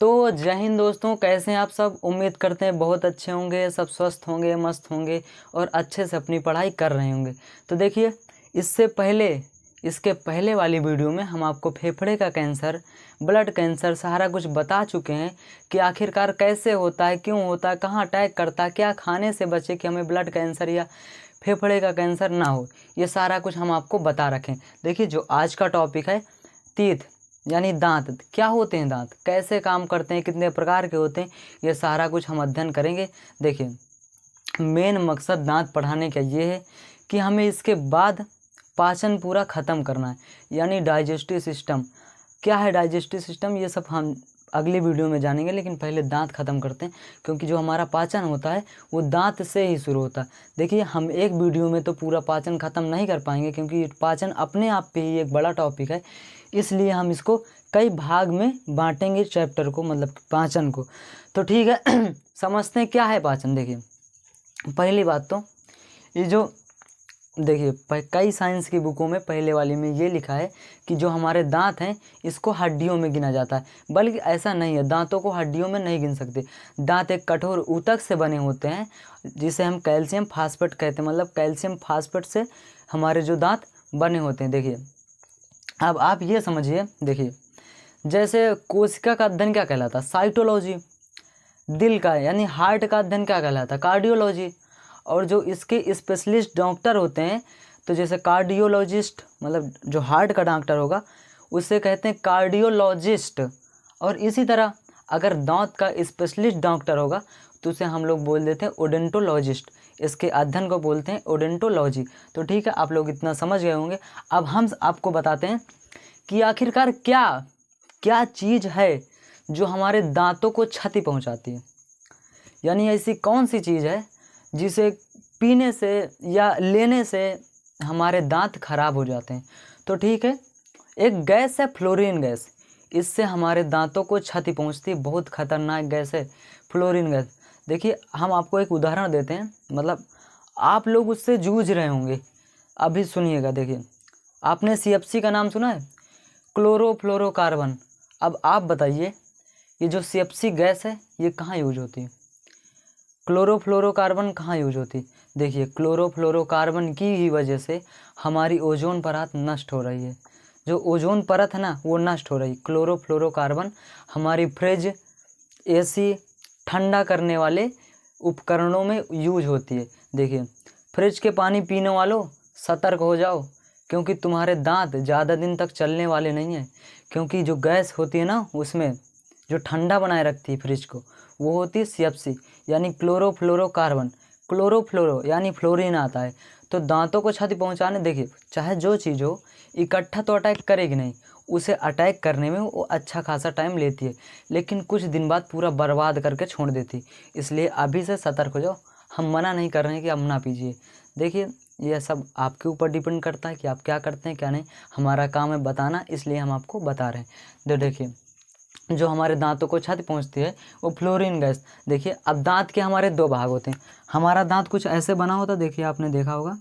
तो जय हिंद दोस्तों, कैसे हैं आप सब। उम्मीद करते हैं बहुत अच्छे होंगे, सब स्वस्थ होंगे, मस्त होंगे और अच्छे से अपनी पढ़ाई कर रहे होंगे। तो देखिए, इसके पहले वाली वीडियो में हम आपको फेफड़े का कैंसर, ब्लड कैंसर सारा कुछ बता चुके हैं कि आखिरकार कैसे होता है, क्यों होता है, कहाँ अटैक करता है, क्या खाने से बचे कि हमें ब्लड कैंसर या फेफड़े का कैंसर ना हो। ये सारा कुछ हम आपको बता रखें। देखिए, जो आज का टॉपिक है तीत यानी दांत, क्या होते हैं दांत, कैसे काम करते हैं, कितने प्रकार के होते हैं, ये सारा कुछ हम अध्ययन करेंगे। देखिए, मेन मकसद दांत पढ़ाने का ये है कि हमें इसके बाद पाचन पूरा ख़त्म करना है, यानी डाइजेस्टिव सिस्टम। क्या है डाइजेस्टिव सिस्टम, ये सब हम अगली वीडियो में जानेंगे, लेकिन पहले दांत ख़त्म करते हैं, क्योंकि जो हमारा पाचन होता है वो दांत से ही शुरू होता है। देखिए, हम एक वीडियो में तो पूरा पाचन ख़त्म नहीं कर पाएंगे, क्योंकि पाचन अपने आप पे ही एक बड़ा टॉपिक है, इसलिए हम इसको कई भाग में बांटेंगे चैप्टर को, मतलब पाचन को। तो ठीक है समझते हैं क्या है पाचन। देखिए, पहली बात तो ये जो देखिए, कई साइंस की बुकों में पहले वाली में ये लिखा है कि जो हमारे दांत हैं इसको हड्डियों में गिना जाता है, बल्कि ऐसा नहीं है, दांतों को हड्डियों में नहीं गिन सकते। दांत एक कठोर ऊतक से बने होते हैं, जिसे हम कैल्शियम फास्फेट कहते हैं, मतलब कैल्शियम फास्फेट से हमारे जो दांत बने होते हैं। देखिए, अब आप ये समझिए, देखिए जैसे कोशिका का अध्ययन क्या कहलाता है, साइटोलॉजी। दिल का यानी हार्ट का अध्ययन क्या कहलाता है, कार्डियोलॉजी। और जो इसके स्पेशलिस्ट डॉक्टर होते हैं, तो जैसे कार्डियोलॉजिस्ट, मतलब जो हार्ट का डॉक्टर होगा उसे कहते हैं कार्डियोलॉजिस्ट। और इसी तरह अगर दांत का स्पेशलिस्ट डॉक्टर होगा तो उसे हम लोग बोल देते हैं ओडेंटोलॉजिस्ट। इसके अध्ययन को बोलते हैं ओडेंटोलॉजी। तो ठीक है, आप लोग इतना समझ गए होंगे। अब हम आपको बताते हैं कि आखिरकार क्या क्या चीज़ है जो हमारे दांतों को क्षति पहुंचाती है, यानी ऐसी कौन सी चीज़ है जिसे पीने से या लेने से हमारे दांत खराब हो जाते हैं। तो ठीक है, एक गैस है फ्लोरीन गैस, इससे हमारे दांतों को क्षति पहुंचती है, बहुत खतरनाक गैस है फ्लोरीन गैस। देखिए, हम आपको एक उदाहरण देते हैं, मतलब आप लोग उससे जूझ रहे होंगे, अभी सुनिएगा। देखिए, आपने CFC का नाम सुना है, क्लोरोफ्लोरोकार्बन। अब आप बताइए, ये जो CFC गैस है ये कहाँ यूज होती है, क्लोरोफ्लोरोकार्बन कहाँ यूज होती। देखिए, क्लोरोफ्लोरोकार्बन की ही वजह से हमारी ओजोन परत नष्ट हो रही है। जो ओजोन परत है ना, वो नष्ट हो रही। क्लोरोफ्लोरोकार्बन हमारी फ्रिज, AC, ठंडा करने वाले उपकरणों में यूज होती है। देखिए, फ्रिज के पानी पीने वालों सतर्क हो जाओ, क्योंकि तुम्हारे दांत ज़्यादा दिन तक चलने वाले नहीं हैं, क्योंकि जो गैस होती है ना उसमें जो ठंडा बनाए रखती है फ्रिज को, वो होती है CFC यानी क्लोरोफ्लोरोकार्बन। क्लोरोफ्लोरो यानी फ्लोरीन आता है, तो दांतों को क्षति पहुंचाने, देखिए चाहे जो चीज़ हो, इकट्ठा तो अटैक करेगी नहीं, उसे अटैक करने में वो अच्छा खासा टाइम लेती है, लेकिन कुछ दिन बाद पूरा बर्बाद करके छोड़ देती। इसलिए अभी से सतर्क हो जाओ। हम मना नहीं कर रहे हैं कि आप ना पीजिए। देखिए, यह सब आपके ऊपर डिपेंड करता है कि आप क्या करते हैं क्या नहीं। हमारा काम है बताना, इसलिए हम आपको बता रहे हैं। तो देखिए, जो हमारे दांतों को क्षति पहुंचती है वो फ्लोरीन गैस। देखिए, अब दांत के हमारे दो भाग होते हैं। हमारा दांत कुछ ऐसे बना होता है, देखिए आपने देखा होगा,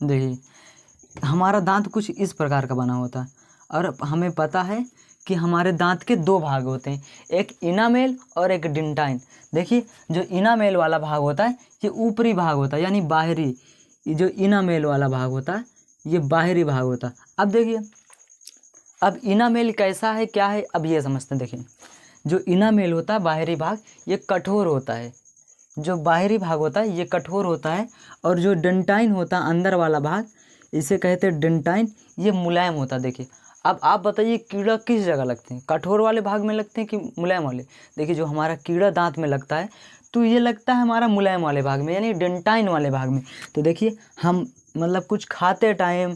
देखिए हमारा दांत कुछ इस प्रकार का बना होता है। और हमें पता है कि हमारे दांत के दो भाग होते हैं, एक इनामेल और एक डेंटाइन। देखिए, जो इनामेल वाला भाग होता है ये ऊपरी भाग होता है, यानी बाहरी। ये जो इनामेल वाला भाग होता है ये बाहरी भाग होता है। अब देखिए, अब इनामेल कैसा है, क्या है, अब ये समझते हैं। देखिए, जो इनामेल होता है बाहरी भाग, ये कठोर होता है। जो बाहरी भाग होता है ये कठोर होता है, और जो डेंटाइन होता है अंदर वाला भाग, इसे कहते हैं डेंटाइन, ये मुलायम होता है। देखिए, अब आप बताइए कीड़ा किस जगह लगते हैं, कठोर वाले भाग में लगते हैं कि मुलायम वाले। देखिए, जो हमारा कीड़ा दांत में लगता है तो ये लगता है हमारा मुलायम वाले भाग में, यानी डेंटाइन वाले भाग में। तो देखिए, हम मतलब कुछ खाते टाइम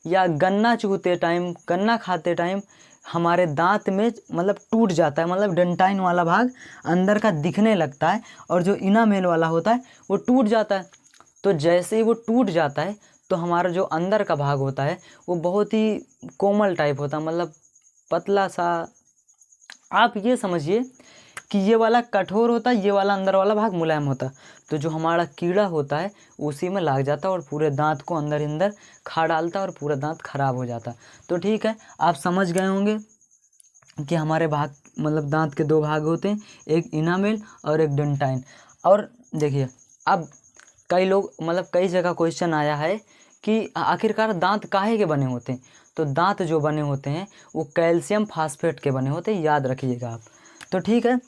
या गन्ना चूते टाइम, गन्ना खाते टाइम हमारे दांत में मतलब टूट जाता है, मतलब डेंटाइन वाला भाग अंदर का दिखने लगता है, और जो इनामेल वाला होता है वो टूट जाता है। तो जैसे ही वो टूट जाता है तो हमारा जो अंदर का भाग होता है वो बहुत ही कोमल टाइप होता है, मतलब पतला सा। आप ये समझिए कि ये वाला कठोर होता है, ये वाला अंदर वाला भाग मुलायम होता है। तो जो हमारा कीड़ा होता है उसी में लग जाता है और पूरे दांत को अंदर अंदर खा डालता है और पूरा दांत खराब हो जाता है। तो ठीक है, आप समझ गए होंगे कि हमारे भाग मतलब दांत के दो भाग होते हैं, एक इनामेल और एक डेंटाइन। और देखिए अब कई लोग मतलब कई जगह क्वेश्चन आया है कि आखिरकार दांत काहे के बने होते हैं। तो दांत जो बने होते हैं वो कैल्शियम फास्फेट के बने होते हैं, याद रखिएगा आप। तो ठीक है,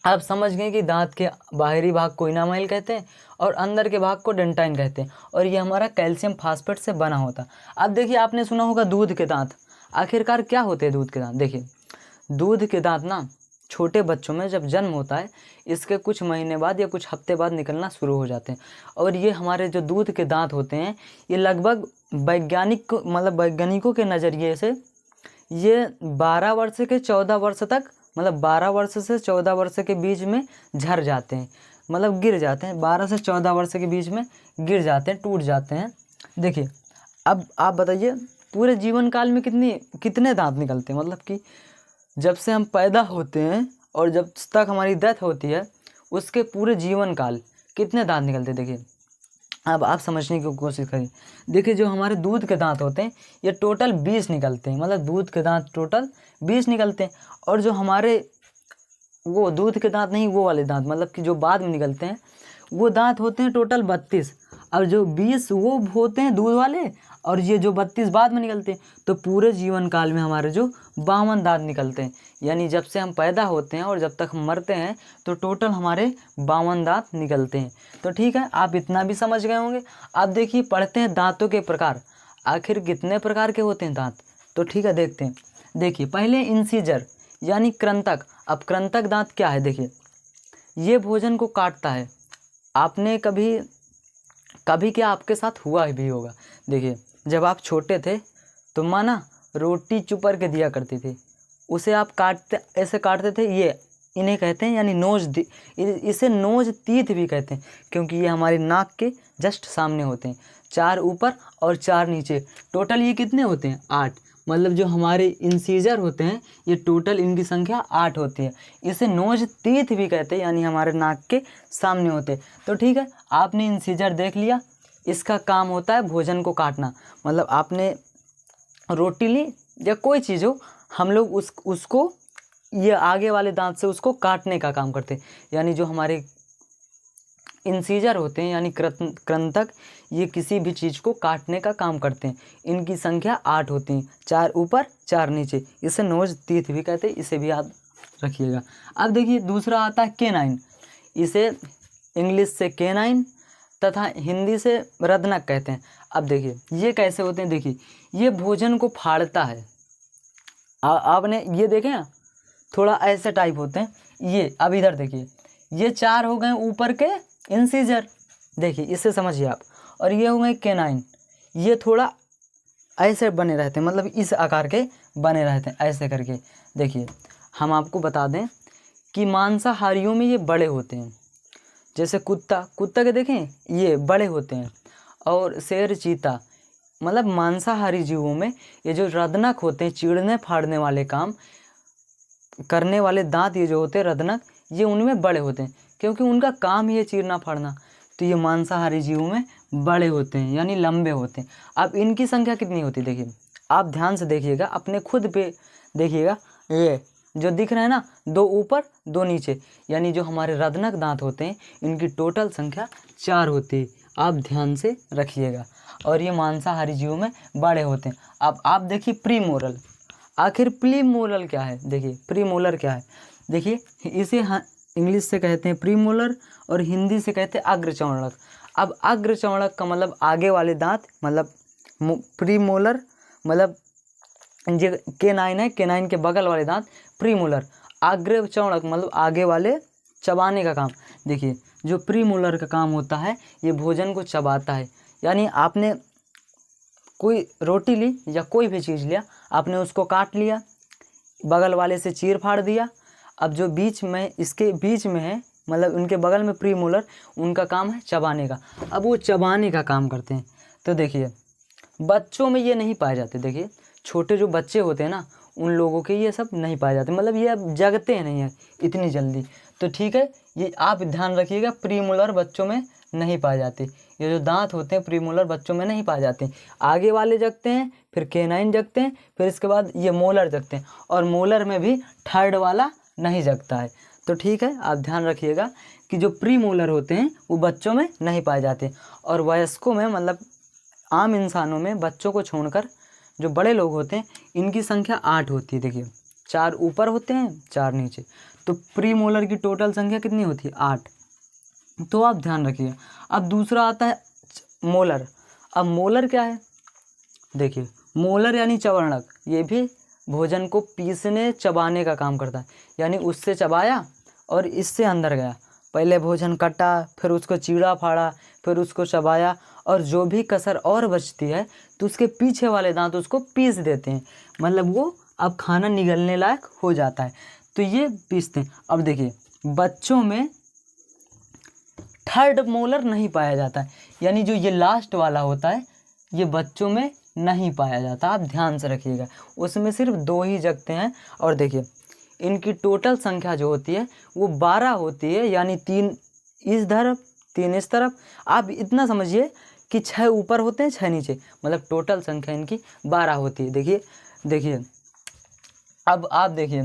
आप समझ गए कि दांत के बाहरी भाग को इनामाइल कहते हैं और अंदर के भाग को डेंटाइन कहते हैं, और ये हमारा कैल्शियम फास्फेट से बना होता है। अब देखिए आपने सुना होगा दूध के दांत, आखिरकार क्या होते हैं दूध के दांत। देखिए दूध के दांत ना छोटे बच्चों में जब जन्म होता है इसके कुछ महीने बाद या कुछ हफ्ते बाद निकलना शुरू हो जाते हैं, और ये हमारे जो दूध के दांत होते हैं ये लगभग वैज्ञानिकों के नज़रिए से ये 12 वर्ष के 14 वर्ष तक, मतलब 12 वर्ष से 14 वर्ष के बीच में झड़ जाते हैं, मतलब गिर जाते हैं। 12 से 14 वर्ष के बीच में गिर जाते हैं, टूट जाते हैं। देखिए अब आप बताइए पूरे जीवन काल में कितने दांत निकलते हैं, मतलब कि जब से हम पैदा होते हैं और जब तक हमारी डेथ होती है उसके पूरे जीवन काल कितने दांत निकलते हैं। देखिए अब आप समझने की कोशिश करिए। देखिए जो हमारे दूध के दांत होते हैं ये टोटल 20 निकलते हैं, मतलब दूध के दांत टोटल 20 निकलते हैं। और जो हमारे वो दूध के दांत नहीं, वो वाले दांत मतलब कि जो बाद में निकलते हैं वो दांत होते हैं टोटल 32, और जो 20 वो होते हैं दूध वाले, और ये जो 32 बाद में निकलते हैं। तो पूरे जीवन काल में हमारे जो 52 दांत निकलते हैं, यानी जब से हम पैदा होते हैं और जब तक हम मरते हैं तो टोटल हमारे 52 दांत निकलते हैं। तो ठीक है, आप इतना भी समझ गए होंगे। अब देखिए पढ़ते हैं दांतों के प्रकार, आखिर कितने प्रकार के होते हैं दांत। तो ठीक है देखते हैं। देखिए पहले इंसीजर यानी कृंतक। अब कृंतक दांत क्या है, देखिए ये भोजन को काटता है। आपने कभी क्या आपके साथ हुआ भी होगा। देखिए जब आप छोटे थे तो माँ ना रोटी चुपर के दिया करती थी, उसे आप ऐसे काटते थे। ये इन्हें कहते हैं यानी इसे नोज तीत भी कहते हैं, क्योंकि ये हमारे नाक के जस्ट सामने होते हैं, 4 ऊपर और 4 नीचे। टोटल ये कितने होते हैं, 8। मतलब जो हमारे इंसीजर होते हैं ये टोटल इनकी संख्या 8 होती है। इसे नोज तीत भी कहते हैं, यानी हमारे नाक के सामने होते हैं। तो ठीक है, आपने इंसीजर देख लिया, इसका काम होता है भोजन को काटना। मतलब आपने रोटी ली या कोई चीज़ हो, हम लोग उसको ये आगे वाले दांत से उसको काटने का काम करते हैं। यानी जो हमारे इंसीजर होते हैं यानी कृंतक, ये किसी भी चीज़ को काटने का काम करते हैं। इनकी संख्या 8 होती हैं, 4 ऊपर 4 नीचे। इसे नोज तीत भी कहते हैं, इसे भी याद रखिएगा। अब देखिए दूसरा आता है केनाइन। इसे इंग्लिश से केनाइन तथा हिंदी से रदनक कहते हैं। अब देखिए ये कैसे होते हैं, देखिए ये भोजन को फाड़ता है। आपने ये देखे ना, थोड़ा ऐसे टाइप होते हैं ये। अब इधर देखिए ये 4 हो गए ऊपर के इंसीजर, देखिए इससे समझिए आप। और ये हो गए केनाइन, ये थोड़ा ऐसे बने रहते हैं, मतलब इस आकार के बने रहते हैं ऐसे करके। देखिए हम आपको बता दें कि मांसाहारियों में ये बड़े होते हैं, जैसे कुत्ता के देखें ये बड़े होते हैं, और शेर चीता, मतलब मांसाहारी जीवों में ये जो रदनक होते हैं, चीरने फाड़ने वाले काम करने वाले दांत ये जो होते हैं रदनक, ये उनमें बड़े होते हैं, क्योंकि उनका काम ही है चीरना फाड़ना। तो ये मांसाहारी जीवों में बड़े होते हैं यानी लंबे होते हैं। अब इनकी संख्या कितनी होती है, देखिए आप ध्यान से देखिएगा, अपने खुद पे देखिएगा। ये जो दिख रहा है ना, 2 ऊपर 2 नीचे, यानी जो हमारे रदनक दांत होते हैं इनकी टोटल संख्या 4 होती है। आप ध्यान से रखिएगा। और ये मांसाहारी जीवों में बड़े होते हैं। अब आप देखिए प्रीमोरल। आखिर प्रीमोरल क्या है, देखिए प्रीमोलर क्या है। देखिए इसे इंग्लिश से कहते हैं प्रीमोलर और हिंदी से कहते हैं अग्रचौड़क। अब अग्रचौड़क का मतलब आगे वाले दांत, मतलब प्रीमोलर मतलब जो केनाइन है, केनाइन के बगल वाले दांत प्रीमोलर। अग्रचौड़क मतलब आगे वाले चबाने का काम। देखिए जो प्रीमोलर का काम होता है ये भोजन को चबाता है। यानी आपने कोई रोटी ली या कोई भी चीज़ लिया, आपने उसको काट लिया, बगल वाले से चीर फाड़ दिया। अब जो बीच में इसके बीच में है, मतलब उनके बगल में प्रीमोलर, उनका काम है चबाने का। अब वो चबाने का काम करते हैं। तो देखिए बच्चों में ये नहीं पाए जाते। देखिए छोटे जो बच्चे होते हैं ना, उन लोगों के ये सब नहीं पाए जाते, मतलब ये अब जगते नहीं हैं इतनी जल्दी। तो ठीक है, ये आप ध्यान रखिएगा, प्रीमोलर बच्चों में नहीं पाए जाते। ये जो दांत होते हैं प्रीमोलर बच्चों में नहीं पाए जाते। आगे वाले जगते हैं, फिर केनाइन जगते हैं, फिर इसके बाद ये मोलर जगते हैं, और मोलर में भी थर्ड वाला नहीं जगता है। तो ठीक है, आप ध्यान रखिएगा कि जो प्रीमोलर होते हैं वो बच्चों में नहीं पाए जाते, और वयस्कों में, मतलब आम इंसानों में, बच्चों को छोड़कर जो बड़े लोग होते हैं इनकी संख्या 8 होती है। देखिए 4 ऊपर होते हैं, 4 नीचे, तो प्रीमोलर की टोटल संख्या कितनी होती है? 8। तो आप ध्यान रखिए। अब दूसरा आता है मोलर। अब मोलर क्या है? देखिए मोलर यानी चवर्णक, ये भी भोजन को पीसने चबाने का काम करता है, यानी उससे चबाया और इससे अंदर गया। पहले भोजन कटा, फिर उसको चीरा फाड़ा, फिर उसको चबाया, और जो भी कसर और बचती है तो उसके पीछे वाले दांत उसको पीस देते हैं, मतलब वो अब खाना निगलने लायक हो जाता है, तो ये पीसते हैं। अब देखिए बच्चों में थर्ड मोलर नहीं पाया जाता है, यानी जो ये लास्ट वाला होता है ये बच्चों में नहीं पाया जाता। आप ध्यान से रखिएगा, उसमें सिर्फ 2 ही जगते हैं। और देखिए इनकी टोटल संख्या जो होती है वो 12 होती है, यानी 3 इस तरफ 3 इस तरफ। आप इतना समझिए कि 6 ऊपर होते हैं, 6 नीचे, मतलब टोटल संख्या इनकी 12 होती है। देखिए अब आप देखिए,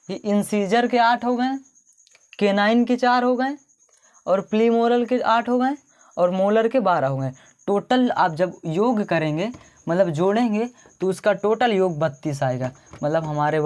ये इंसीजर के 8 हो गए, केनाइन के 4 हो गए, और प्रीमोलर के 8 हो गए, और मोलर के 12 हो गए। टोटल आप जब योग करेंगे, मतलब जोड़ेंगे, तो उसका टोटल योग 32 आएगा। मतलब हमारे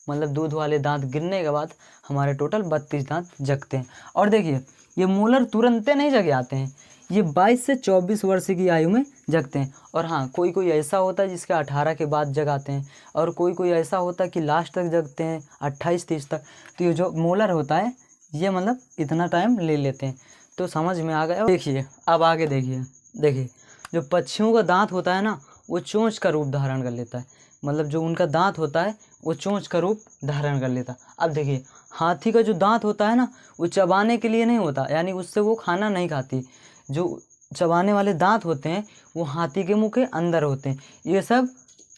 मतलब दूध वाले दांत गिरने के बाद हमारे टोटल 32 दांत जगते हैं। और देखिए ये मोलर तुरंत नहीं जग आते हैं, ये 22 से 24 वर्ष की आयु में जगते हैं। और हाँ, कोई कोई ऐसा होता है जिसके 18 के बाद जगाते हैं, और कोई कोई ऐसा होता है कि लास्ट तक जगते हैं 28-30 तक। तो ये जो मोलर होता है ये मतलब इतना टाइम ले लेते हैं। तो समझ में आ गया। देखिए अब आगे देखिए जो पक्षियों का दांत होता है ना, वो चोंच का रूप धारण कर लेता है, मतलब जो उनका दांत होता है वो चोंच का रूप धारण कर लेता। अब देखिए हाथी का जो दांत होता है ना, वो चबाने के लिए नहीं होता, यानी उससे वो खाना नहीं खाती। जो चबाने वाले दांत होते हैं वो हाथी के मुंह के अंदर होते हैं। ये सब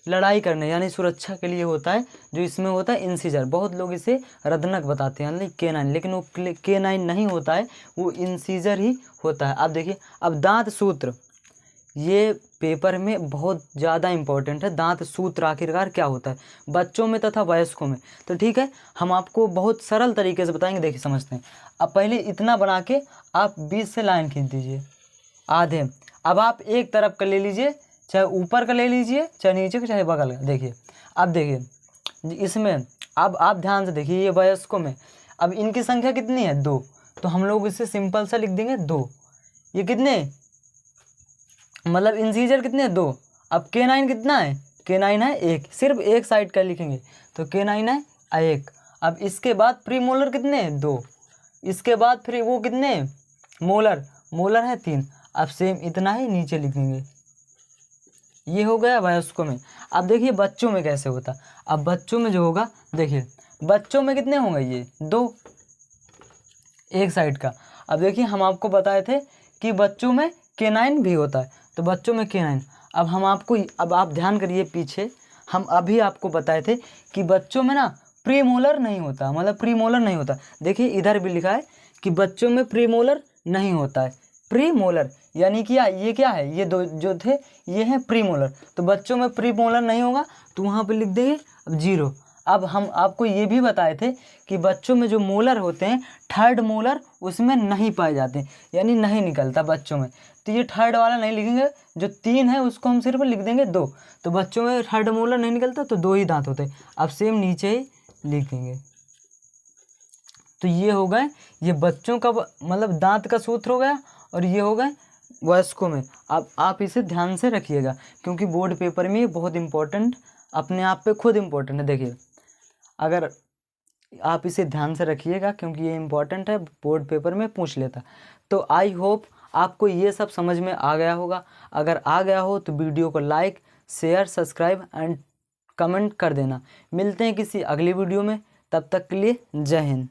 लड़ाई करने यानी सुरक्षा के लिए होता है। जो इसमें होता है इंसीजर, बहुत लोग इसे रदनक बताते हैं, यानी केनाइन, लेकिन वो केनाइन नहीं होता है, वो इंसीजर ही होता है। अब देखिए अब दांत सूत्र, ये पेपर में बहुत ज़्यादा इम्पोर्टेंट है। दांत सूत्र आखिरकार क्या होता है बच्चों में तथा वयस्कों में। तो ठीक है, हम आपको बहुत सरल तरीके से बताएंगे। देखिए समझते हैं। अब पहले इतना बना के आप 20 से लाइन खींच दीजिए आधे। अब आप एक तरफ का ले लीजिए, चाहे ऊपर का ले लीजिए, चाहे नीचे का, चाहे बगल का। देखिए अब देखिए इसमें, अब आप ध्यान से देखिए, ये वयस्कों में अब इनकी संख्या कितनी है? 2। तो हम लोग इसे सिंपल सा लिख देंगे 2। ये कितने, मतलब इंसीजर कितने हैं? 2। अब केनाइन कितना है? केनाइन है 1, सिर्फ एक साइड का लिखेंगे तो केनाइन है 1। अब इसके बाद प्रीमोलर कितने हैं? 2। इसके बाद फिर वो कितने, मोलर है 3। अब सेम इतना ही नीचे लिखेंगे। ये हो गया वयस्कों में। अब देखिए बच्चों में कैसे होता। अब बच्चों में जो होगा, देखिए बच्चों में कितने होंगे? ये 2 एक साइड का। अब देखिए हम आपको बताए थे कि बच्चों में केनाइन भी होता है, तो बच्चों में केनाइन। अब आप ध्यान करिए पीछे, हम अभी आपको बताए थे कि बच्चों में ना प्रीमोलर नहीं होता, मतलब प्रीमोलर नहीं होता। देखिए इधर भी लिखा है कि बच्चों में प्रीमोलर नहीं होता है। प्रीमोलर यानी कि ये क्या है? ये 2 जो थे ये हैं प्रीमोलर। तो बच्चों में प्रीमोलर नहीं होगा तो वहाँ पे लिख देंगे अब 0। अब हम आपको ये भी बताए थे कि बच्चों में जो मोलर होते हैं, थर्ड मोलर उसमें नहीं पाए जाते, यानी नहीं निकलता बच्चों में। तो ये थर्ड वाला नहीं लिखेंगे, जो 3 है उसको हम सिर्फ लिख देंगे 2। तो बच्चों में थर्ड मोलर नहीं निकलता तो 2 ही दांत होते हैं। अब सेम नीचे ही लिख देंगे। तो ये हो गए, ये बच्चों का मतलब दांत का सूत्र हो गया, और ये हो गए वयस्कों में। अब आप इसे ध्यान से रखिएगा, क्योंकि बोर्ड पेपर में ये बहुत इंपॉर्टेंट, अपने आप पे खुद इम्पोर्टेंट है। देखिए अगर आप इसे ध्यान से रखिएगा, क्योंकि ये इम्पॉर्टेंट है, बोर्ड पेपर में पूछ लेता। तो आई होप आपको ये सब समझ में आ गया होगा। अगर आ गया हो तो वीडियो को like, share, subscribe and comment कर देना। मिलते हैं किसी अगली वीडियो में, तब तक के लिए जय हिंद।